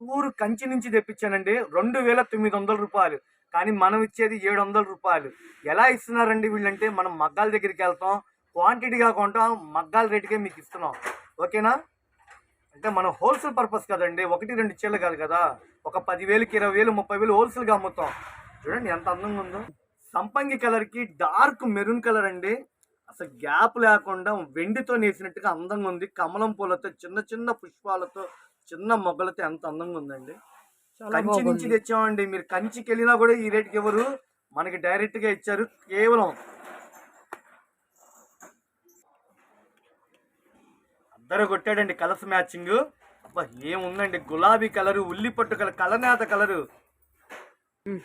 ఊరు కంచి నుంచి తెప్పించానండి. 2,900 రూపాయలు. కానీ మనం ఇచ్చేది 700 రూపాయలు. ఎలా ఇస్తున్నారండి వీళ్ళంటే, మనం మగ్గాల దగ్గరికెళ్తాం, క్వాంటిటీగా కొంటాం, మగ్గాల రేటుకే మీకు ఇస్తున్నాం. ఓకేనా? అంటే మనం హోల్సేల్ పర్పస్ కదండి. 1, 2 చీరలు కాదు కదా! ఒక 10,000కి 20,000, 30,000 హోల్సేల్‌గా అమ్ముతాం. చూడండి ఎంత అందంగా ఉందో. సంపంగి కలర్‌కి డార్క్ మెరూన్ కలర్ అండి. అసలు గ్యాప్ లేకుండా వెండితో నేసినట్టుగా అందంగా ఉంది. కమలం పూలతో, చిన్న చిన్న పుష్పాలతో, చిన్న మొగ్గలతో ఎంత అందంగా ఉందండి. చాలా కంచి నుంచి బాగుంది. తెచ్చామండి. మీరు కంచికెళ్ళినా కూడా ఈ రేట్‌కి ఇవ్వరు. మనకి డైరెక్ట్‌గా ఇచ్చారు. కేవలం అద్దర కొట్టాడండి కలర్స్ మ్యాచింగ్. అబ్బా! ఏముందండి, గులాబీ కలరు, ఉల్లిపట్టు కలర్, కలనేత కలరు. హ్మ్.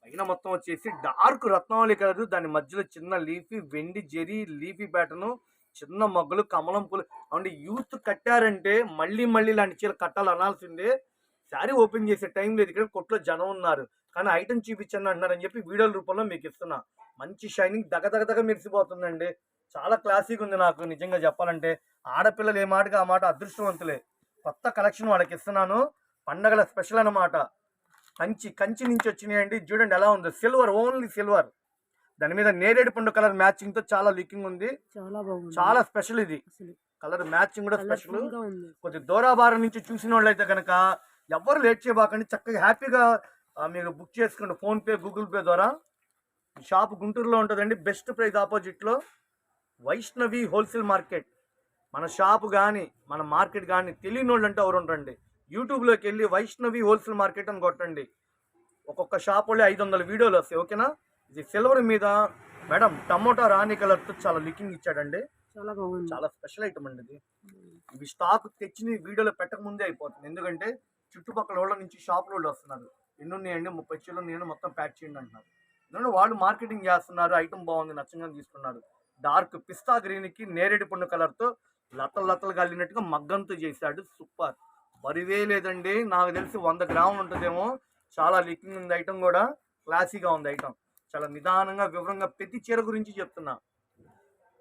పైన మొత్తం వచ్చేసి డార్క్ రత్నావళి కలరు. దాని మధ్యలో చిన్న లీఫీ, వెండి జెరీ, లీఫీ ప్యాటర్న్, చిన్న మొగ్గలు, కమలం పూలు. అవునండి, యూత్ కట్టారంటే మళ్ళీ మళ్ళీ ఇలాంటి చీర కట్టాలి అనాల్సిందే. శారీ ఓపెన్ చేసే టైం లేదు. ఇక్కడ కొట్లో జనం ఉన్నారు. కానీ ఐటమ్ చూపించండి అంటున్నారని చెప్పి వీడియోల రూపంలో మీకు ఇస్తున్నా. మంచి షైనింగ్ దగ దగ దగ మెరిసిపోతుందండి. చాలా క్లాసీగా ఉంది. నాకు నిజంగా చెప్పాలంటే ఆడపిల్లలు ఏ మాటగా ఆ మాట అదృష్టవంతులే. కొత్త కలెక్షన్ వాళ్ళకి ఇస్తున్నాను. పండగల స్పెషల్ అన్నమాట. కంచి కంచి నుంచి వచ్చినాయండి. చూడండి ఎలా ఉందో, సిల్వర్, ఓన్లీ సిల్వర్. దాని మీద నేరేడు పండు కలర్ మ్యాచింగ్ తో చాలా లుకింగ్ ఉంది. చాలా బాగుంది. చాలా స్పెషల్ ఇది. అసలు కలర్ మ్యాచింగ్ కూడా స్పెషల్. కలర్‌ఫుల్‌గా ఉంది. కొద్ది దూరాభారం నుంచి చూసిన వాళ్ళు అయితే కనుక ఎవ్వరు లేట్ చేయబాకండి. చక్కగా హ్యాపీగా మీరు బుక్ చేసుకోండి ఫోన్ పే, గూగుల్ పే ద్వారా. ఈ షాప్ గుంటూరులో ఉంటుందండి. బెస్ట్ ప్రైస్ ఆపోజిట్ లో వైష్ణవి హోల్సేల్ మార్కెట్. మన షాప్ కానీ మన మార్కెట్ కానీ తెలియని వాళ్ళు అంటే ఎవరు ఉండరండి. యూట్యూబ్లోకి వెళ్ళి వైష్ణవి హోల్సేల్ మార్కెట్ అని కొట్టండి. ఒక్కొక్క షాప్ వాళ్ళే 500 వీడియోలు వస్తాయి. ఓకేనా? ఇది సిల్వర్ మీద మేడం టమోటా రాణి కలర్తో చాలా లుకింగ్ ఇచ్చాడండి. చాలా బాగుంది. చాలా స్పెషల్ ఐటమ్ అండి ఇది. హ్మ్. ఇవి స్టాక్ తెచ్చి వీడియోలో పెట్టక ముందే అయిపోతుంది. ఎందుకంటే చుట్టుపక్కల వాళ్ళ నుంచి షాప్ వాళ్ళు వస్తున్నారు. ఎన్ని ఉన్నాయండి, 30 చీరలు నేను మొత్తం ప్యాక్ చేయండి అంటున్నారు. ఎందుకంటే వాళ్ళు మార్కెటింగ్ చేస్తున్నారు. ఐటమ్ బాగుంది, నచ్చంగా తీసుకున్నారు. డార్క్ పిస్తా గ్రీన్ కి నేరేడు పండు కలర్ తో లతలు లతలు కలిగినట్టుగా మగ్గంతో చేశాడు. సూపర్. బరివే లేదండి. నాకు తెలిసి 100 గ్రాములు ఉంటుందేమో. చాలా లికింగ్ ఉంది. ఐటమ్ కూడా క్లాసీగా ఉంది. ఐటమ్ చాలా నిదానంగా వివరంగా ప్రతి చీర గురించి చెప్తున్నా.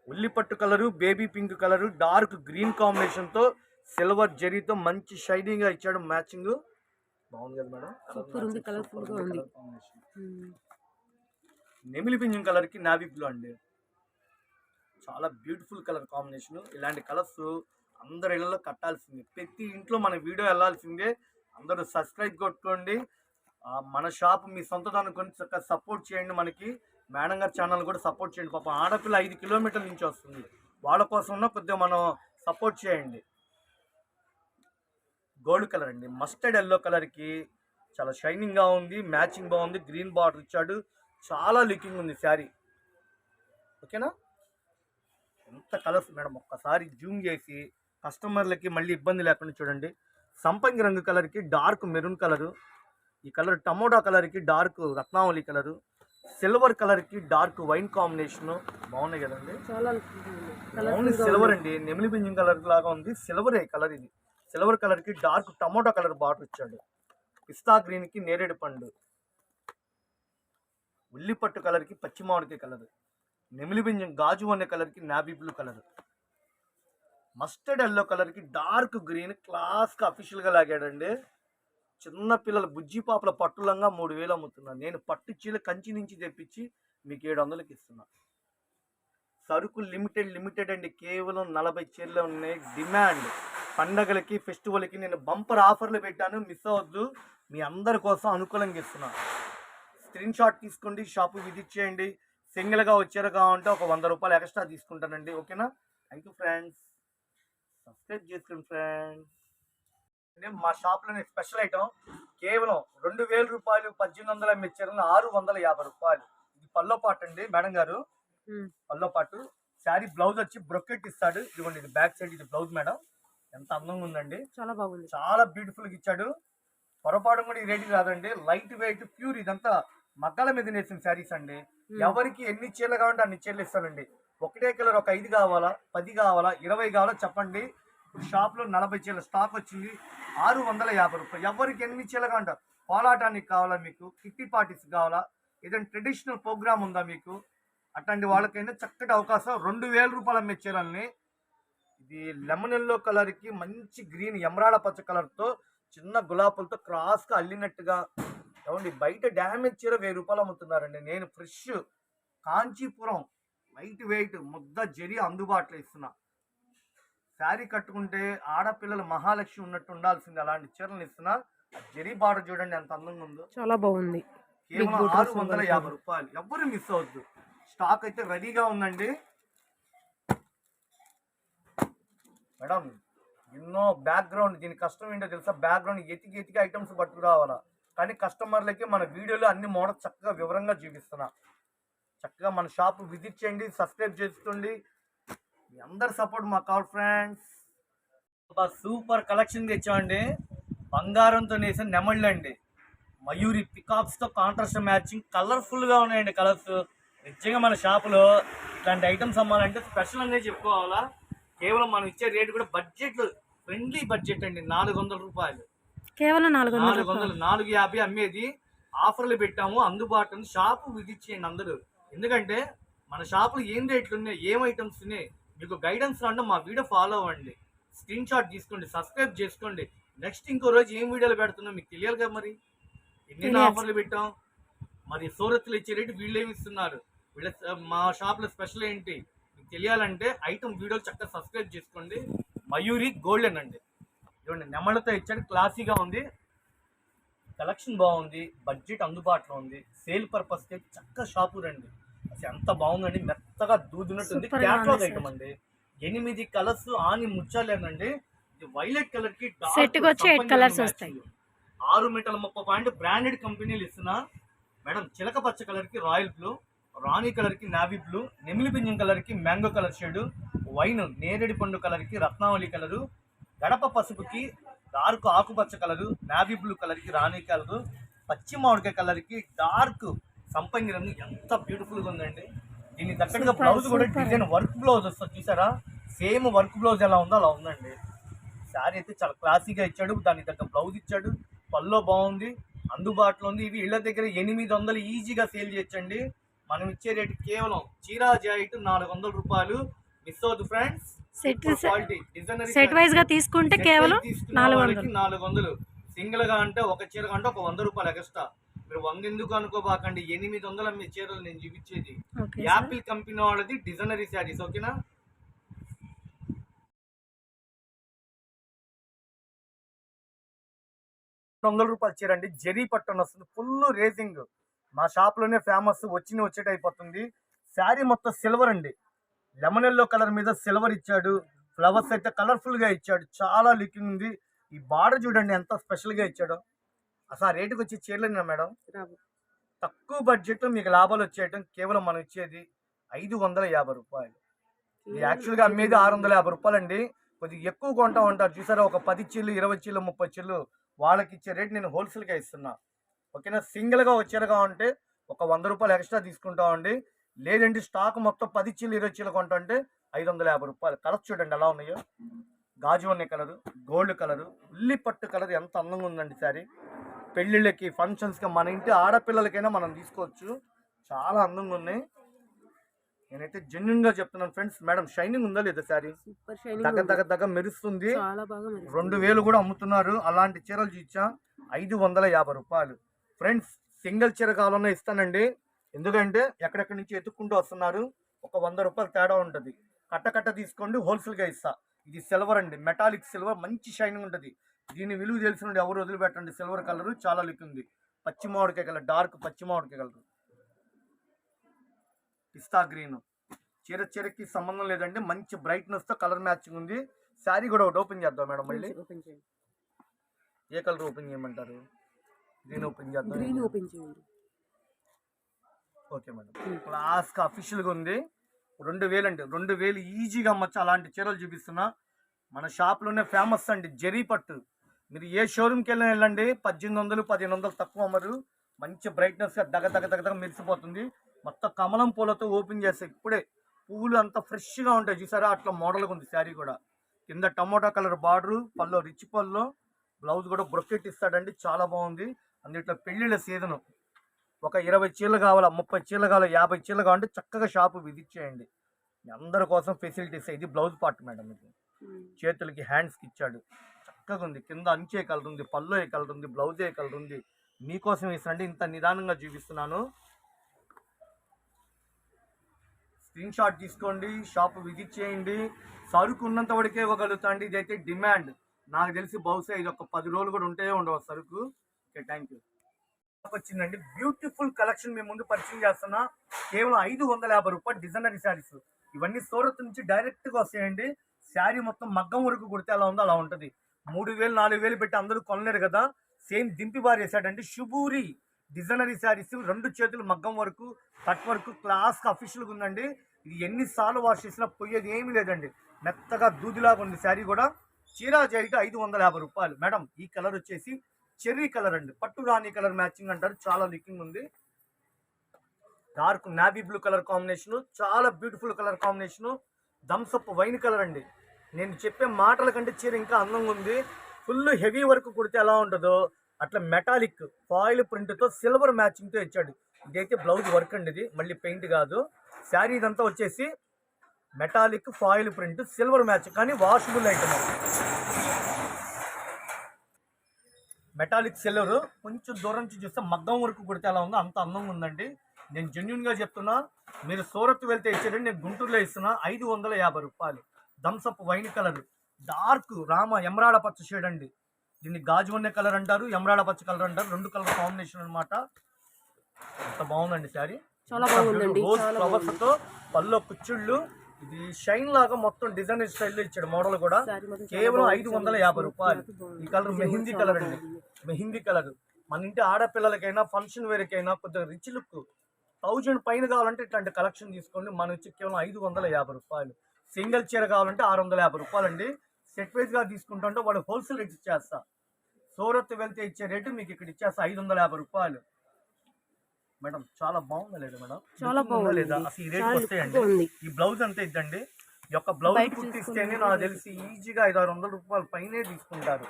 ఉల్లిపట్టు colour, baby pink colour, dark green combination తో సిల్వర్ జరీతో మంచి షైనింగ్ గా ఇచ్చాడు. మ్యాచింగ్ బాగుంది కదా మేడం. సూపర్ ఉంది. సూపర్ కలర్‌ఫుల్‌గా ఉంది ఉంది. Colour combination. హ్మ్. నెమిలి పింఛం కలర్ కి నావీ బ్లూ అండి. చాలా బ్యూటిఫుల్ కలర్ కాంబినేషన్. ఇలాంటి కలర్స్ అందరి ఇళ్లలో కట్టాల్సిందే. ప్రతి ఇంట్లో మన వీడియో వెళ్ళాల్సిందే. అందరూ సబ్స్క్రైబ్ కొట్టుకోండి. మన షాప్ మీ సొంతది అనుకొని చక్కగా సపోర్ట్ చేయండి. మనకి మేడం గారి ఛానల్ కూడా సపోర్ట్ చేయండి. పాపం ఆడపిల్ల 5 కిలోమీటర్ల నుంచి వస్తుంది. వాళ్ళ కోసం కొద్దిగా మనం సపోర్ట్ చేయండి. గోల్డ్ కలర్ అండి. మస్టర్డ్ ఎల్లో కలర్కి చాలా షైనింగ్గా ఉంది. మ్యాచింగ్ బాగుంది. గ్రీన్ బార్డర్ ఇచ్చాడు. చాలా లుకింగ్ ఉంది శారీ. ఓకేనా? ఎంత కలర్స్ మేడం, ఒక్కసారి జూమ్ చేసి కస్టమర్లకి మళ్ళీ ఇబ్బంది లేకుండా చూడండి. సంపంగి రంగు కలర్కి డార్క్ మెరూన్ కలరు, ఈ కలర్ టమోటా కలర్కి డార్క్ రత్నావళి కలరు, సిల్వర్ కలర్కి డార్క్ వైన్ కాంబినేషన్ బాగున్నాయి కదండి. చాలా ఓన్లీ కలర్‌ఫుల్‌గా సిల్వర్ ఉంది. అండి. నెమిలి పింఛం కలర్ లాగా ఉంది. సిల్వరే కలర్ ఇది. సిల్వర్ కలర్కి డార్క్ టమోటా కలర్ బార్డర్ ఇచ్చాడు. పిస్తా గ్రీన్కి నేరేడు పండు, ఉల్లిపట్టు కలర్కి పచ్చి మామిడికాయ కలర్, నెమిలి పింఛం గాజు అనే కలర్కి navy blue colour, mustard yellow కలర్కి డార్క్ గ్రీన్ క్లాస్గా అఫీషియల్గా లాగాడండి. చిన్న పిల్లల బుజ్జి పాపల పట్టులంగా 3,000 అమ్ముతున్నాను. నేను పట్టు చీల కంచి నుంచి తెప్పించి మీకు 700కి ఇస్తున్నా. సరుకు లిమిటెడ్ అండి. కేవలం 40 చీరలు ఉన్నాయి. డిమాండ్ పండగలకి, ఫెస్టివల్కి నేను బంపర్ ఆఫర్లు పెట్టాను. మిస్ అవ్వద్దు. మీ అందరి కోసం అనుకూలంగా ఇస్తున్నా. స్క్రీన్ షాట్ తీసుకోండి, షాపు విజిట్ చేయండి. సింగిల్గా వచ్చారు కావాలంటే ఒక 100 రూపాయలు ఎక్స్ట్రా తీసుకుంటానండి. ఓకేనా? Thank you friends. సబ్స్క్రైబ్ చేసుకోండి ఫ్రెండ్స్. మా షాప్లోని స్పెషల్ ఐటమ్ కేవలం 2,000 రూపాయలు 1800 అమ్మే చీరలు 650 రూపాయలు. ఇది పల్లో పాటు అండి మేడం గారు. హ్మ్. పల్లో పాటు శారీ బ్లౌజ్ వచ్చి బ్రొకెట్ ఇస్తాడు. ఇదిగోండి, ఇది బ్యాక్ సైడ్, ఇది బ్లౌజ్ మేడం. ఎంత అందంగా ఉందండి. చాలా బాగుంది. చాలా బ్యూటిఫుల్ గా ఇచ్చాడు. పొరపాటు కూడా ఈ రేటుకి రాదండి. Light weight pure. ఇదంతా మగ్గాల మీద నేసిన శారీస్ అండి. హ్మ్. ఎవరికి ఎన్ని చీరలు కావాలంటే అన్ని చీరలు ఇస్తానండి. ఒకటే కలర్ ఒక 5 కావాలా, 10 కావాలా, 20 కావాలా చెప్పండి. ఇప్పుడు షాప్ లో 40 చీరల స్టాక్ వచ్చింది. 650 రూపాయలు. ఎవరికి ఎన్ని చీరలు కావాలంట. పోలాటానికి కావాలా, మీకు కిట్టి పార్టీస్ కావాలా, ఏదైనా ట్రెడిషనల్ ప్రోగ్రామ్ ఉందా మీకు, అట్లాంటి వాళ్ళకైనా చక్కటి అవకాశం. 2,000 రూపాయలు అమ్మే చీరల్ని. ఇది లెమన్ ఎల్లో కలర్ కి మంచి గ్రీన్ ఎమరాడ పచ్చ కలర్ తో చిన్న గులాపులతో క్రాస్గా అల్లినట్టుగా. ఏమండి బయట డ్యామేజ్ చీర 1000 రూపాయలు అమ్ముతున్నారండి. నేను ఫ్రెష్ కాంచీపురం లైట్ వెయిట్ ముద్ద జరి అందుబాటులో ఇస్తున్నా. శారీ కట్టుకుంటే ఆడపిల్లలు మహాలక్ష్మి ఉన్నట్టు ఉండాల్సింది అలాంటి చీరలు ఇస్తున్నా. జరీ బార్డర్ చూడండి ఎంత అందంగా ఉందో. చాలా బాగుంది. కేవలం 650 రూపాయలు. ఎవ్వరు మిస్ అవద్దు. స్టాక్ అయితే రెడీగా ఉందండి మేడం. ఎన్నో బ్యాక్గ్రౌండ్, దీని కష్టం ఏంటో తెలుసా? బ్యాక్గ్రౌండ్ ఎతికి ఐటమ్స్ పట్టుకురావాలా. కానీ కస్టమర్లకి మన వీడియోలో అన్ని మోడల్స్ చక్కగా వివరంగా చూపిస్తున్నా. చక్కగా మన షాప్ విజిట్ చేయండి, సబ్స్క్రైబ్ చేసుకోండి. మీ అందరి సపోర్ట్ మాకు కావాలి ఫ్రెండ్స్. Super collection తెచ్చామండి. బంగారంతో వేసిన నెమళ్ళు అండి. మయూరి పికాక్స్తో కాంట్రాస్ట్ మ్యాచింగ్ కలర్ఫుల్గా ఉన్నాయండి కలర్స్. నిజంగా మన షాపులో ఇట్లాంటి ఐటమ్స్ అమ్మాలంటే స్పెషల్ అనేది చెప్పుకోవాలా. కేవలం మనం ఇచ్చే రేటు కూడా బడ్జెట్ ఫ్రెండ్లీ బడ్జెట్ అండి. 400 రూపాయలు కేవలం 400. 450 అమ్మేది ఆఫర్లు పెట్టాము. అందుబాటులో షాపు విజిట్ చేయండి అందరూ. ఎందుకంటే మన షాపులో ఏం రేట్లు ఉన్నాయి, ఏం ఐటమ్స్ ఉన్నాయి మీకు గైడెన్స్ అంటే మా వీడియో ఫాలో అవ్వండి, స్క్రీన్ షాట్ తీసుకోండి, సబ్స్క్రైబ్ చేసుకోండి. నెక్స్ట్ ఇంకో రోజు ఏం వీడియోలు పెడుతున్నాం మీకు తెలియాలి కదా. మరి ఎన్ని ఆఫర్లు పెట్టాం, మరి సూరత్లు ఇచ్చే రేటు వీళ్ళు ఏమి ఇస్తున్నారు, వీళ్ళ మా షాప్లో స్పెషల్ ఏంటి మీకు తెలియాలంటే ఐటమ్ వీడియో చక్కగా సబ్స్క్రైబ్ చేసుకోండి. మయూరి గోల్డెన్ అండి. చూడండి నెమళ్ళతో ఇచ్చాడు, క్లాసీగా ఉంది, కలెక్షన్ బాగుంది, బడ్జెట్ అందుబాటులో ఉంది. సేల్ పర్పస్కి చక్కగా షాపు రండి. అసలు ఎంత బాగుందండి, మెత్తగా దూదినట్టుంది. క్యాట్లాగ్ ఐటమ్ అండి. 8 కలర్స్ ఆని ముచ్చాలేనండి. ఇది వైలెట్ కలర్ కి సెట్ వచ్చి 8 కలర్స్ వస్తాయి. 6 మీటర్ల 30 పాయింట్ బ్రాండెడ్ కంపెనీలు ఇస్తున్నా మేడం. చిలక పచ్చ కలర్ కి రాయల్ బ్లూ, రాణి కలర్ కి నావీ బ్లూ, నెమిలి పింఛం కలర్ కి mango colour shade, wine Neredi పండు కలర్ కి రత్నావళి కలరు, గడప పసుపుకి డార్క్ ఆకుపచ్చ కలరు, నావీ బ్లూ కలర్ కి రాణి కలరు, పచ్చి మామిడికాయ కలర్ కి డార్క్ సంపంగి రంగు. ఎంత బ్యూటిఫుల్ గా ఉందండి. దీని తగ్గట్టుగా బ్లౌజ్ కూడా డిజైన్ వర్క్ బ్లౌజ్ వస్తుంది చూసారా, సేమ్ వర్క్ బ్లౌజ్ ఎలా ఉందో అలా ఉందండి. శారీ అయితే చాలా క్లాసీగా ఇచ్చాడు, దానికి తగ్గ బ్లౌజ్ ఇచ్చాడు, పల్లో బాగుంది, అందుబాటులో ఉంది. ఇవి ఇళ్ళ దగ్గర 800 ఈజీగా సేల్ చేయొచ్చండి. మనం ఇచ్చే రేటు కేవలం చీరా జాయిట్ 400 రూపాయలు. మిస్ అవద్దు ఫ్రెండ్స్. సెట్ వైజ్ గా తీసుకుంటే కేవలం 400. సింగిల్ గా అంటే ఒక చీర కంటే ఒక 100 రూపాయలు ఎక్స్ట్రా. మీరు 100 ఎందుకు అనుకోబాకండి, 800 మీ చీరలు నేను చూపించేది. యాపిల్ కంపెనీ వాళ్ళది డిజైనరీ శారీస్. ఓకేనా, 100 రూపాయలు చీర అండి. జరీ పట్టణ వస్తుంది, ఫుల్ రేసింగ్. మా షాప్ లోనే ఫేమస్, వచ్చేట అయిపోతుంది. శారీ మొత్తం సిల్వర్ అండి. లెమన్ ఎల్లో కలర్ మీద సిల్వర్ ఇచ్చాడు, ఫ్లవర్స్ అయితే కలర్ఫుల్ గా ఇచ్చాడు, చాలా లుకింగ్ ఉంది. ఈ బార్డర్ చూడండి ఎంత స్పెషల్ గా ఇచ్చాడో. అసలు ఆ రేటుకి వచ్చి చీరలేనా మేడం? తక్కువ బడ్జెట్ మీకు లాభాలు వచ్చేయటం. కేవలం మనం ఇచ్చేది 550 రూపాయలు. ఇది యాక్చువల్గా అమ్మేది 650 రూపాయలు అండి. కొద్దిగా ఎక్కువ కొంటా ఉంటారు చూసారా, ఒక 10 చీరలు 20 చీరలు 30 చీరలు, వాళ్ళకి ఇచ్చే రేట్ నేను హోల్సేల్గా ఇస్తున్నా. ఓకేనా, సింగిల్గా వచ్చేరుగా ఉంటే ఒక 100 రూపాయలు ఎక్స్ట్రా తీసుకుంటామండి. లేదంటే స్టాక్ మొత్తం 10 చీరలు 20 చీరలు కొంటా అంటే 550 రూపాయలు. కలర్స్ చూడండి ఎలా ఉన్నాయో, గాజు అనే కలరు, గోల్డ్ కలరు, ఉల్లి పట్టు కలర్ ఎంత అందంగా ఉందండి శారీ. పెళ్ళిళ్ళకి ఫంక్షన్స్కి మన ఇంటి ఆడపిల్లలకైనా మనం తీసుకోవచ్చు, చాలా అందంగా ఉన్నాయి. నేనైతే జెన్యున్ గా చెప్తున్నాను ఫ్రెండ్స్. మేడం షైనింగ్ ఉందా లేదా శారీ? దగ్గర మెరుస్తుంది. 2000 కూడా అమ్ముతున్నారు. అలాంటి చీరలు చూచా 550 రూపాయలు. ఫ్రెండ్స్ సింగిల్ చీర కావాలన్నా ఇస్తానండి, ఎందుకంటే ఎక్కడెక్కడి నుంచి ఎత్తుక్కుంటూ వస్తున్నారు. ఒక 100 రూపాయలు తేడా ఉంటుంది. కట్ట తీసుకోండి, హోల్సేల్గా ఇస్తా. ఇది సిల్వర్ అండి, మెటాలిక్ సిల్వర్, మంచి షైనింగ్ ఉంటుంది. దీని విలువ తెలిసిన ఎవరు వదిలిపెట్టండి. సిల్వర్ కలర్ చాలా లుక్ ఉంది. పచ్చి మామిడికాయ కలర్, డార్క్ పచ్చి మామిడికాయ కలర్, పిస్తా గ్రీన్. చీరకి సంబంధం లేదండి, మంచి బ్రైట్నెస్ తో కలర్ మ్యాచింగ్ ఉంది. శారీ కూడా ఒకటి ఓపెన్ చేద్దాం మేడం. మళ్ళీ ఏ కలర్ ఓపెన్ చేయమంటారు? గ్రీన్ ఓపెన్ చేద్దాం. ఓకే మేడం, క్లాస్ గా అఫీషియల్ గా ఉంది. 2000 అండి, 2000 ఈజీగా అమ్మచ్చు. అలాంటి చీరలు చూపిస్తున్నా. మన షాప్ లోనే ఫేమస్ అండి జరీ పట్టు. మీరు ఏ షోరూమ్కి వెళ్ళండి 1800 1500 తక్కువ అమ్మరు. మంచి బ్రైట్నెస్ గా దగ్గ మెరిసిపోతుంది. మొత్తం కమలం పూలతో ఓపెన్ చేస్తే ఇప్పుడే పువ్వులు అంతా ఫ్రెష్గా ఉంటాయి చూసారా, అట్లా మోడల్గా ఉంది శారీ కూడా. కింద టమోటా కలర్ బార్డరు, పళ్ళు రిచ్ పళ్ళు, బ్లౌజ్ కూడా బ్రొకెట్ ఇస్తాడండి, చాలా బాగుంది. అందుట్లో పెళ్ళిళ్ళ సీజను ఒక 20 చీరలు కావాలా, 30 చీరలు కావాలా, 50 చీరలు కావాలంటే చక్కగా షాపు విజిట్ చేయండి. అందరి కోసం ఫెసిలిటీస్. ఇది బ్లౌజ్ పార్ట్ మేడం. ఇది చేతులకి హ్యాండ్స్కి ఇచ్చాడు, చక్కగా ఉంది. కింద అంచే కలర్ ఉంది, పళ్ళు ఏ కలర్ ఉంది, బ్లౌజ్ ఏ కలర్ ఉంది. మీకోసం వేసినండి ఇంత నిదానంగా చూపిస్తున్నాను. స్క్రీన్ షాట్ తీసుకోండి, షాప్ విజిట్ చేయండి. సరుకు ఉన్నంత వరకే ఇవ్వగలుగుతా అండి. ఇదైతే డిమాండ్. నాకు తెలిసి బహుశా ఇది ఒక 10 రోజులు కూడా ఉంటే ఉండవు సరుకు. Okay, thank you. వచ్చిందండి బ్యూటిఫుల్ కలెక్షన్ మీ ముందు పరిచయం చేస్తున్నా. కేవలం 550 రూపాయలు డిజైనరీ శారీస్. ఇవన్నీ సూరత్ నుంచి డైరెక్ట్ గా వస్తాయండి. శారీ మొత్తం మగ్గం వరకు కుడితే ఎలా ఉందో అలా ఉంటది. 3000 4000 పెట్టి అందరూ కొనలేరు కదా. సేమ్ దింపి బారేసాడండి. షుబూరి డిజైనరీ శారీస్, 2 చేతులు మగ్గం వరకు, కట్ వరకు, క్లాస్ గా అఫీషియల్ గా ఉందండి. ఇది ఎన్నిసార్లు వాష్ చేసినా పోయేది ఏమీ లేదండి. మెత్తగా దూదిలాగా ఉంది శారీ కూడా. చీరా జైట్ 550 రూపాయలు. మేడం ఈ కలర్ వచ్చేసి చెర్రీ కలర్ అండి. పట్టు రాణి కలర్ మ్యాచింగ్ అంటారు. చాలా లుకింగ్ ఉంది. Dark navy blue colour combination, చాలా beautiful colour combination. Thums Up wine colour అండి. నేను చెప్పే మాటల కంటే చీర ఇంకా అందంగా ఉంది. ఫుల్ హెవీ వర్క్ కుడితే ఎలా ఉంటుందో అట్లా మెటాలిక్ ఫాయిల్ ప్రింట్తో సిల్వర్ మ్యాచింగ్తో ఇచ్చాడు. ఇదైతే బ్లౌజ్ వర్క్ అండి. ఇది మళ్ళీ పెయింట్ కాదు. శారీ ఇదంతా వచ్చేసి metallic foil print silver match, కానీ వాషబుల్ ఐటమ్. Metallic silver. కొంచెం దూరం నుంచి చూస్తే మగ్గం వరకు కుడితే ఎలా ఉందో అంత అందంగా ఉందండి. నేను జెన్యున్గా చెప్తున్నా. మీరు సూరత్ వెళ్తే ఇచ్చేటండి, నేను గుంటూరులో ఇస్తున్నా. 550 రూపాయలు. థమ్స్అప్ వైన్ కలర్, డార్క్ రామ ఎమరాడ పచ్చ షేడ్ అండి. దీన్ని గాజువన్నె కలర్ అంటారు, ఎమరాడ పచ్చ కలర్ అంటారు. 2 కలర్ కాంబినేషన్ అనమాట. ఎంత బాగుందండి శారీ. చాలా బాగుందండి. రోజ్ ఫ్లవర్స్ తో పల్లో కుచ్చుళ్ళు. ఇది షైన్ లాగా మొత్తం డిజైనర్ స్టైల్లో ఇచ్చాడు. మోడల్ కూడా కేవలం 550 రూపాయలు. ఈ కలర్ మెహిందీ కలర్ అండి. మెహిందీ కలర్ మన ఇంటి ఆడపిల్లలకైనా ఫంక్షన్ వేర్కైనా కొద్దిగా రిచ్ లుక్ 1000 పైన కావాలంటే ఇట్లాంటి కలెక్షన్ తీసుకోండి. మన వచ్చి కేవలం 550 రూపాయలు. సింగిల్ చీర కావాలంటే 650 రూపాయలు అండి. సెట్ వైజ్ గా తీసుకుంటుంటే వాడు హోల్సేల్ రేట్ ఇచ్చేస్తా. సూరత్ వెళ్తే ఇచ్చే రేటు మీకు ఇక్కడ ఇచ్చేస్తా 550 రూపాయలు. మేడం చాలా బాగుందా లేదా మేడం? చాలా బాగుంది లేదా? అసలు ఈ రేట్ వస్తాయండి. ఈ బ్లౌజ్ అంతా ఇద్దండి. ఈ యొక్క బ్లౌజ్ కుట్టిస్తేనే నాకు తెలిసి ఈజీగా 500-600 రూపాయలు పైనే తీసుకుంటారు.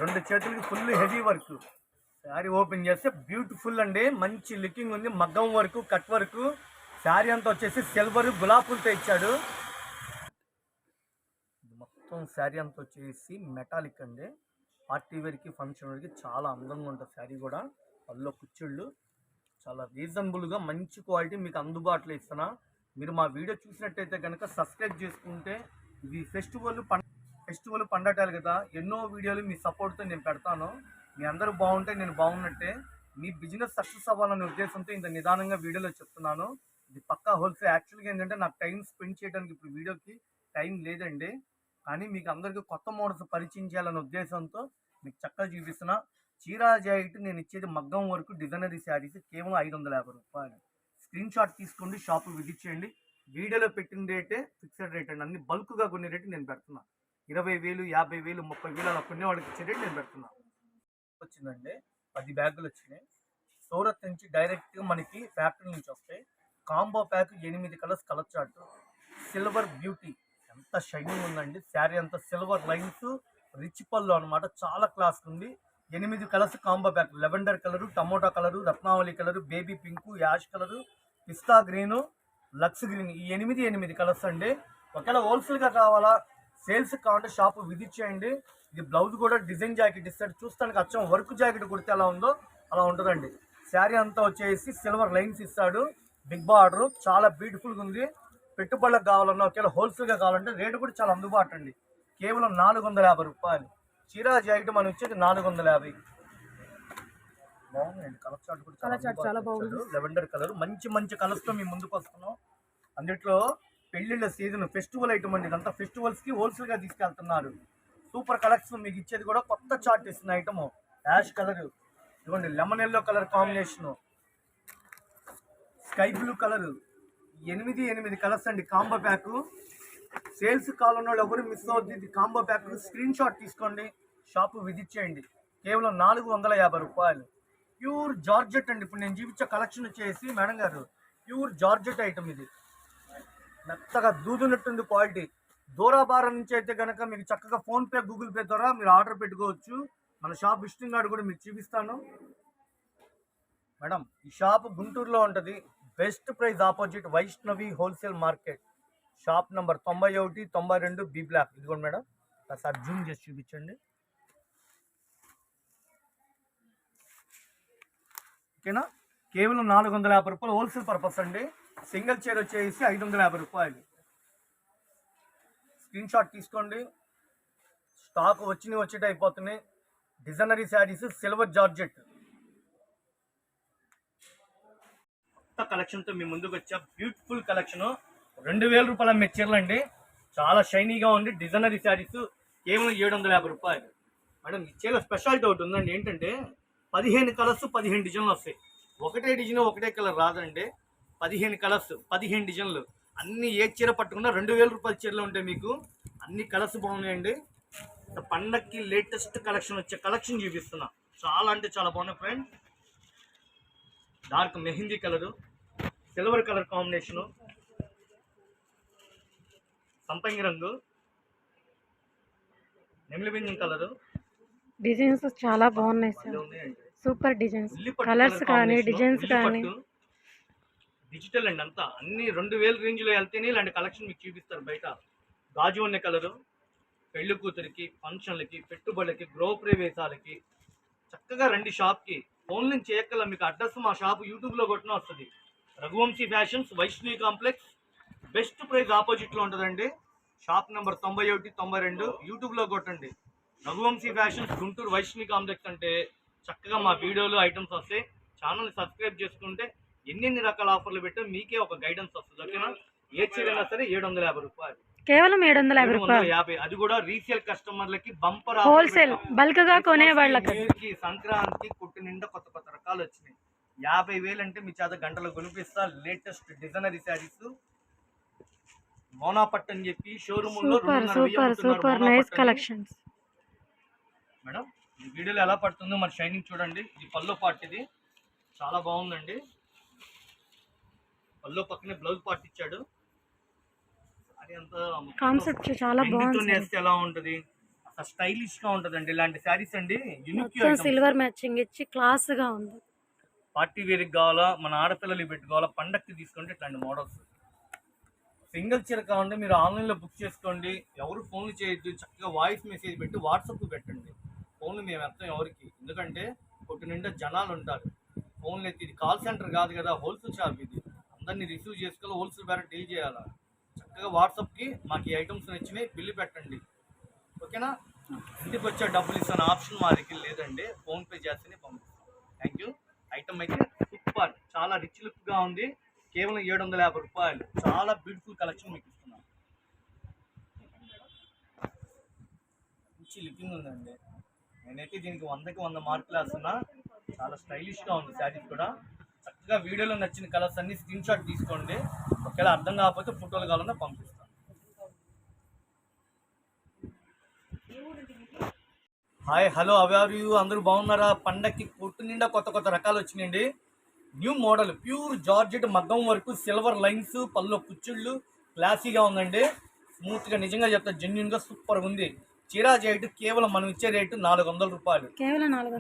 2 చేతులకి full heavy work. Sari open చేస్తే బ్యూటిఫుల్ అండి. మంచి లుకింగ్ ఉంది. మగ్గం వరకు, కట్ వరకు. శారీ అంతా వచ్చేసి సిల్వర్ గులాబులతో ఇచ్చాడు. మొత్తం శారీ అంతా వచ్చేసి మెటాలిక్ అండి. పార్టీ వేర్కి, ఫంక్షన్ వేర్కి చాలా అందంగా ఉంటుంది శారీ కూడా. పళ్ళో కుచ్చిళ్ళు చాలా రీజనబుల్గా మంచి క్వాలిటీ మీకు అందుబాటులో ఇస్తున్నా. మీరు మా వీడియో చూసినట్టయితే కనుక సబ్స్క్రైబ్ చేసుకుంటే, ఇది ఫెస్టివల్ పండటాలు కదా, ఎన్నో వీడియోలు మీ సపోర్ట్తో నేను పెడతాను. మీ అందరూ బాగుంటే నేను బాగున్నట్టే. మీ బిజినెస్ సక్సెస్ అవ్వాలనే ఉద్దేశంతో ఇంత నిదానంగా వీడియోలో చెప్తున్నాను. ఇది పక్కా హోల్సేల్. యాక్చువల్గా ఏంటంటే నాకు టైం స్పెండ్ చేయడానికి ఇప్పుడు వీడియోకి టైం లేదండి. కానీ మీకు అందరికీ కొత్త మోడల్స్ పరిచయం చేయాలనే ఉద్దేశంతో మీకు చక్కగా చూపిస్తున్నా. చీరా జాకెట్ నేను ఇచ్చేది మగ్గం వరకు డిజైనరీ శారీస్ కేవలం 550 రూపాయలు. స్క్రీన్ షాట్ తీసుకోండి, షాప్ విజిట్ చేయండి. వీడియోలో పెట్టిన రేటే ఫిక్స్డ్ రేట్ అండి. అన్ని బల్క్గా కొన్ని రేటు నేను పెడుతున్నా. 20,000, 50,000, 30,000 అలా కొన్ని వాళ్ళకి ఇచ్చే రేటు నేను పెడుతున్నా. వచ్చిందండి 10 బ్యాగులు వచ్చినాయి. సూరత్ నుంచి డైరెక్ట్గా మనకి ఫ్యాక్టరీ నుంచి వస్తాయి. Combo pack 8 colours colour chart. Silver beauty ఎంత షైనింగ్ ఉందండి. శారీ అంతా సిల్వర్ లైన్స్, రిచ్ పళ్ళు అనమాట. చాలా క్లాస్ ఉంది. 8 colours combo pack. Lavender colour, tomato colour, రత్నావళి colour, baby pink, ash colour, pista green, lux green. ఈ 8 కలర్స్ అండి. ఒకవేళ హోల్సేల్గా కావాలా, సేల్స్ కావాలంటే షాప్ విజిట్ చేయండి. ఇది బ్లౌజ్ కూడా డిజైన్ జాకెట్ ఇస్తాడు. చూస్తానికి అచ్చం వర్క్ జాకెట్ కుడితే ఎలా ఉందో అలా ఉంటుందండి. శారీ అంతా వచ్చేసి సిల్వర్ లైన్స్ ఇస్తాడు. బిగ్ బార్డర్ చాలా బ్యూటిఫుల్గా ఉంది. పెట్టుబడులకు కావాలన్నా, ఒకవేళ హోల్సేల్గా కావాలంటే రేటు కూడా చాలా అందుబాటు అండి. కేవలం 450 రూపాయలు. చీరా జాకెట్ మనం ఇచ్చేది 450. బాగుందండి. కలర్ చార్ట్ కూడా చాలా బాగుంది. లెవెండర్ కలర్ మంచి కలర్స్తో మీ ముందుకు వస్తున్నాం. అందులో పెళ్లిళ్ళ సీజన్ ఫెస్టివల్ ఐటమ్ అండి. ఇదంతా ఫెస్టివల్స్కి హోల్సేల్గా తీసుకెళ్తున్నారు. సూపర్ కలెక్షన్ మీకు ఇచ్చేది కూడా కొత్త చార్ట్ ఇస్తున్న ఐటమ్. యాష్ కలర్, ఇదిగోండి lemon yellow colour combination, sky blue colour. 8 colours అండి కాంబో ప్యాక్. సేల్స్ కావాలన్న వాళ్ళు ఎవరు మిస్ అవుతుంది. ఇది కాంబో ప్యాక్. స్క్రీన్ షాట్ తీసుకోండి, షాప్ విజిట్ చేయండి. కేవలం 450 రూపాయలు. ప్యూర్ జార్జెట్ అండి. ఇప్పుడు నేను చూపించే కలెక్షన్ వచ్చేసి మేడం గారు ప్యూర్ జార్జెట్ ఐటమ్. ఇది మెత్తగా దూదునట్టుంది క్వాలిటీ. దూరాభారం నుంచి అయితే కనుక మీకు చక్కగా ఫోన్పే, గూగుల్ పే ద్వారా మీరు ఆర్డర్ పెట్టుకోవచ్చు. మన షాప్ విజిటింగ్ కార్డు కూడా మీకు చూపిస్తాను. మేడం ఈ షాప్ గుంటూరులో ఉంటుంది. Best price opposite Vaishnavi wholesale market. Shop number 91, 92 B block. ఇదిగోండి మేడం, ఒకసారి జూమ్ చేసి చూపించండి. ఓకేనా. కేవలం 450 రూపాయలు హోల్సేల్ పర్పస్ అండి. సింగిల్ చైర్ వచ్చేసి 550 రూపాయలు. స్క్రీన్ షాట్ తీసుకోండి. స్టాక్ వచ్చేట అయిపోతున్నాయి. డిజైనరీ శారీస్ సిల్వర్ జార్జెట్ కొత్త కలెక్షన్తో మీ ముందుకు వచ్చా. బ్యూటిఫుల్ కలెక్షన్ 2000 రూపాయల అమ్మే చీరలు అండి. చాలా షైనీగా ఉంది. డిజైనరీ శారీస్ కేవలం 750 రూపాయలు. మేడం ఈ చీర స్పెషాలిటీ ఒకటి ఉందండి. ఏంటంటే 15 కలర్స్ 15 డిజైన్లు వస్తాయి. ఒకటే డిజైన్ ఒకటే కలర్ రాదండి. 15 కలర్స్ 15 డిజైన్లు అన్ని. ఏ చీర పట్టుకున్నా 2000 రూపాయల చీరలు ఉంటాయి మీకు. అన్ని కలర్స్ బాగున్నాయండి. పండక్కి లేటెస్ట్ కలెక్షన్ వచ్చే కలెక్షన్ చూపిస్తున్నా. చాలా అంటే చాలా బాగున్నాయి friends. Dark mehndi colour, silver colour combination, సంపంగి రంగు, నెమిలి పింఛం కలరు. డిజైన్స్ చాలా బాగున్నాయి సార్. సూపర్ డిజైన్స్, కలర్స్ కానీ డిజైన్స్ కానీ. డిజిటల్ అండి అంతా. అన్ని 2000 రేంజ్లో వెళ్తేనే ఇలాంటి కలెక్షన్ మీకు చూపిస్తారు బయట. గాజు అనే కలరు పెళ్లి కూతురికి, ఫంక్షన్లకి, పెట్టుబడులకి, గృహ ప్రవేశాలకి చక్కగా రండి షాప్కి. ఫోన్ నుంచి చేయక్కల. మీకు అడ్రస్ మా షాప్ యూట్యూబ్లో కొట్టిన వస్తుంది. Raghuvamshi fashions, Vaishnavi complex, best price ఆపోజిట్లో ఉంటుందండి. షాప్ నెంబర్ 91, 92 యూట్యూబ్లో కొట్టండి. రఘువంశీ ఫ్యాషన్స్ గుంటూరు వైష్ణవి కాంప్లెక్స్ అంటే చక్కగా మా వీడియోలు ఐటమ్స్ వస్తాయి. ఛానల్ని సబ్స్క్రైబ్ చేసుకుంటే ఎన్ని రకాల ఆఫర్లు పెట్టా మీకే ఒక గైడెన్స్ వస్తుంది. ఓకేనా. ఏ చీరైనా సరే 750 రూపాయలు. కేవలం 750 రూపాయలు. 750. అది కూడా రీసేల్ కస్టమర్లకి బంపర్ హోల్సేల్ బల్క్ గా కొనే వాళ్ళకి. సంక్రాంతి కుట్టి నిండా కొత్త కొత్త రకాలు వచ్చినాయి. 50,000 అంటే మీ చేత గంటలు కొనిపిస్తా. లేటెస్ట్ డిజైనరీ శారీస్ మోనాపట్టు అని చెప్పి షోరూమ్ లో సూపర్ నైస్ కలెక్షన్స్. మేడం ఈ వీడియోలో ఎలా పడుతుందో మరి షైనింగ్ చూడండి. ఇది పల్లో పార్ట్. ఇది చాలా బాగుందండి. పల్లో పక్కనే బ్లౌజ్ పార్ట్ ఇచ్చాడు. కాన్సెప్ట్ చాలా బాగుంది. ఎలా ఉంటది, అసలు స్టైలిష్ గా ఉంటదండి ఇలాంటి శారీస్ అండి. యూనిక్ సిల్వర్ మ్యాచింగ్ ఇచ్చి క్లాస్ గా ఉంది. పార్టీ వేర్ కి కావాలా, మన ఆడపిల్లలు పెట్టుకోవాలా, పండక్కి తీసుకుంటే ఇట్లాంటి మోడల్స్. సింగిల్ చీర కావాలంటే మీరు ఆన్లైన్లో బుక్ చేసుకోండి. ఎవరు ఫోన్లు చేయొద్దు. చక్కగా వాయిస్ మెసేజ్ పెట్టి వాట్సాప్ పెట్టండి. ఫోన్లు మేము ఎత్తాం ఎవరికి. ఎందుకంటే కొట్టు నిండా జనాలు ఉంటారు. ఫోన్లు ఎత్తి ఇది కాల్ సెంటర్ కాదు కదా, హోల్సేల్ షాప్. ఇది అందరినీ రిసీవ్ చేసుకోవాలి, హోల్సేల్ బేర డీల్ చేయాలా. చక్కగా వాట్సాప్కి మాకు ఈ ఐటమ్స్ నచ్చినాయి బిల్లు పెట్టండి. ఓకేనా. ఇంటికి వచ్చే డబ్బులు ఇస్తాను ఆప్షన్ మా దగ్గర లేదండి. ఫోన్పే చేస్తేనే పంపిస్తాం. Thank you. ఐటమ్ అయితే సూపర్, చాలా రిచ్ లుక్గా ఉంది. కేవలం 750 రూపాయలు. చాలా బ్యూటిఫుల్ కలెక్షన్ మీకు ఇస్తున్నాను. మంచి లుకింగ్ ఉందండి. నేనైతే దీనికి 100కి 100 మార్కులు వేస్తున్నా. చాలా స్టైలిష్గా ఉంది శారీస్ కూడా. చక్కగా వీడియోలో నచ్చిన కలర్స్ అన్ని స్క్రీన్ షాట్ తీసుకోండి. ఒకవేళ అర్థం కాకపోతే ఫోటోలు కావాలన్నా పంపిస్తాను. హాయ్ హలో అవ్యారు అందరూ బాగున్నారా. పండక్కి కొట్టు నిండా కొత్త కొత్త రకాలు వచ్చినాయండి. న్యూ మోడల్ ప్యూర్ జార్జెట్ మగ్గం వరకు సిల్వర్ లైన్స్, పళ్ళు కుచ్చుళ్ళు క్లాసీగా ఉందండి. స్మూత్గా నిజంగా చెప్తా జెన్యున్గా సూపర్గా ఉంది. చీరా రేటు కేవలం మనం ఇచ్చే రేటు 400 రూపాయలు.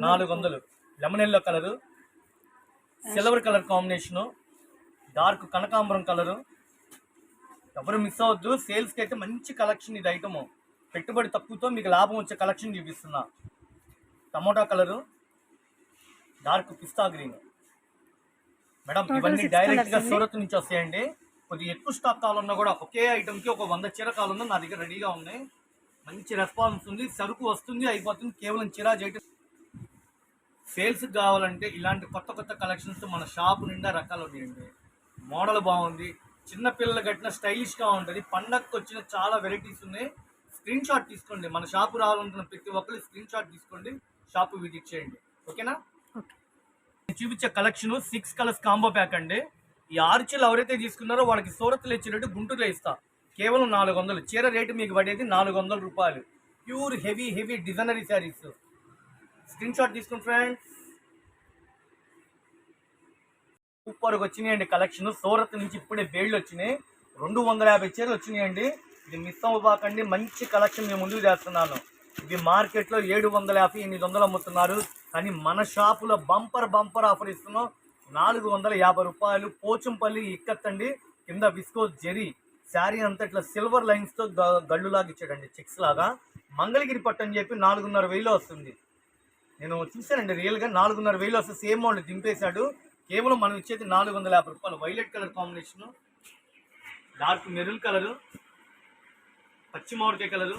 400. Lemon yellow colour, silver colour combination, dark కనకాంబరం కలరు. ఎవరు మిస్ అవ్వద్దు. సేల్స్కి అయితే మంచి కలెక్షన్ ఇది. ఐటము పెట్టుబడి తక్కువతో మీకు లాభం వచ్చే కలెక్షన్ చూపిస్తున్నా. టమోటా కలరు, డార్క్ పిస్తా గ్రీన్. మేడం ఇవన్నీ డైరెక్ట్గా సూరత్ నుంచి వస్తాయండి. కొద్దిగా ఎక్కువ స్టాక్ కావాలన్నా కూడా ఒకే ఐటమ్కి ఒక 100 చీర కావాలన్నా నా దగ్గర రెడీగా ఉన్నాయి. మంచి రెస్పాన్స్ ఉంది. సరుకు వస్తుంది, అయిపోతుంది. కేవలం చీరా చేయటం. సేల్స్ కావాలంటే ఇలాంటి కొత్త కొత్త కలెక్షన్స్ మన షాపు నిండా రకాలు ఉన్నాయండి. మోడల్ బాగుంది. చిన్నపిల్లలు కట్టిన స్టైలిష్గా ఉంటుంది. పండగకు వచ్చిన చాలా వెరైటీస్ ఉన్నాయి. స్క్రీన్ షాట్ తీసుకోండి. మన షాపు రావాలనుకున్న ప్రతి ఒక్కరు స్క్రీన్ షాట్ తీసుకోండి. షాపు విజిట్ చేయండి. ఓకేనా. చూపించే కలెక్షన్ 6 కలర్స్ కాంబో ప్యాక్ అండి. ఈ 6 చీరలు ఎవరైతే తీసుకున్నారో వాళ్ళకి సూరత్లో ఇచ్చినట్టు గుంటూరులో ఇస్తా. కేవలం 400. చీర రేటు మీకు పడేది 400 రూపాయలు. Pure heavy designery saris. Screen shot తీసుకోండి ఫ్రెండ్స్. సూపర్గా వచ్చినాయండి కలెక్షన్. సూరత్ నుంచి ఇప్పుడే బేళ్ళు వచ్చినాయి. 250 చీరలు వచ్చినాయండి. ఇది మిస్ అవ్వబాకండి. మంచి కలెక్షన్ మేము ముందుకు చేస్తున్నాను. ఇది మార్కెట్లో 750, 800 అమ్ముతున్నారు. కానీ మన షాపులో బంపర్ ఆఫర్ ఇస్తున్నాం. 450 రూపాయలు. పోచంపల్లి ఇక్కత్తండి. కింద విస్కోస్ జెరీ శారీ అంతా ఇట్లా సిల్వర్ నేను చూశానండి రియల్గా 4,500 వస్తే సేమ్ మోడల్ దింపేశాడు. కేవలం మనం ఇచ్చేది 450 రూపాయలు. Violet colour combination, dark maroon colour, పచ్చి మామిడికాయ colour,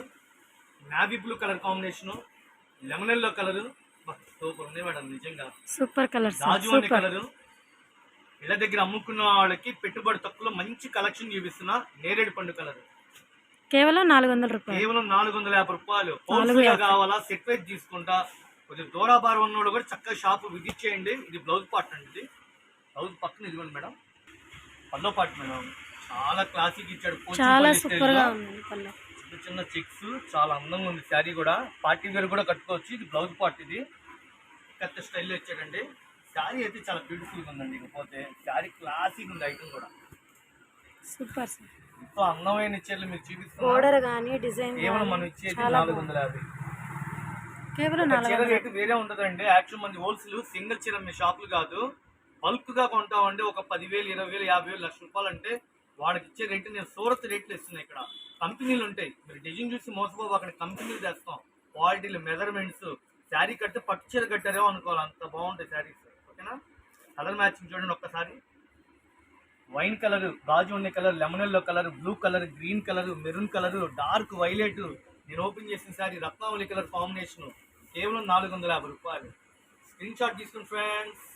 navy blue colour combination, lemon yellow colour. Super ఉంది మేడం నిజంగా. సూపర్ కలర్స్, రాజు అనే సూపర్. కలరు. ఇళ్ళ దగ్గర అమ్ముకున్న వాళ్ళకి పెట్టుబడి తక్కువలో మంచి కలెక్షన్ చూపిస్తున్నా. నేరేడు పండు కలర్ కేవలం 400 రూపాయలు. కేవలం 450 రూపాయలు. హోల్సేల్ కావాలా సెట్ వైజ్ తీసుకుంటా. కొంచెం దూరాభారం ఉన్నోడు కూడా చక్కగా షాప్ విజిట్ చేయండి. ఇది బ్లౌజ్ పార్ట్ అండి. ఇది బ్లౌజ్ పక్కన ఇదిగోండి మేడం, పల్లో పార్ట్ మేడం. చాలా క్లాసిక్ ఇచ్చాడు. చాలా సూపర్ గా ఉంది పళ్ళు. చిన్న చిన్న చెక్స్, చాలా అందంగా ఉంది. శారీ కూడా పార్టీ వేర్ కూడా కట్టుకోవచ్చు. ఇది బ్లౌజ్ పార్ట్. ఇది కొత్త స్టైల్లో ఇచ్చాడండి. శారీ అయితే చాలా బ్యూటిఫుల్గా ఉందండి. ఇకపోతే శారీ క్లాసిక్ ఉంది. ఐటమ్ కూడా సూపర్ సార్. ఎంతో అందమైన చీరలు మీకు చూపిస్తున్నాం. బోర్డర్ గానీ డిజైన్ కేవలం మనం ఇచ్చేది 450. కేవలం చీర రేటు వేరే ఉంటుందండి. యాక్చువల్ మంది హోల్సేల్ సింగిల్ చీర మీ షాపులు కాదు, బల్క్ గా కొంటామండి. ఒక 10,000, 20,000, 50,000, లక్ష రూపాయలు అంటే వాడికి ఇచ్చే రేటు నేను సూరత్ రేట్లు ఇస్తున్నాయి. ఇక్కడ కంపెనీలు ఉంటాయి. మీరు డిజైన్ చూసి మోసపోవు, అక్కడ కంపెనీలు తెస్తాం. క్వాలిటీలు, మెజర్మెంట్స్. శారీ కడితే పట్టు చీర కట్టారేమో అనుకోవాలి, అంత బాగుంటాయి శారీస్. ఓకేనా? కలర్ మ్యాచింగ్ చూడండి ఒక్కసారి. వైన్ కలర్, గాజు ఉండే colour, lemon yellow colour, blue colour, green colour, maroon colour, dark violet. నేను ఓపెన్ చేసిన శారీ రత్నావళి కలర్ కాంబినేషన్. కేవలం 450 రూపాయలు. స్క్రీన్ షాట్ తీసుకుని ఫ్రెండ్స్.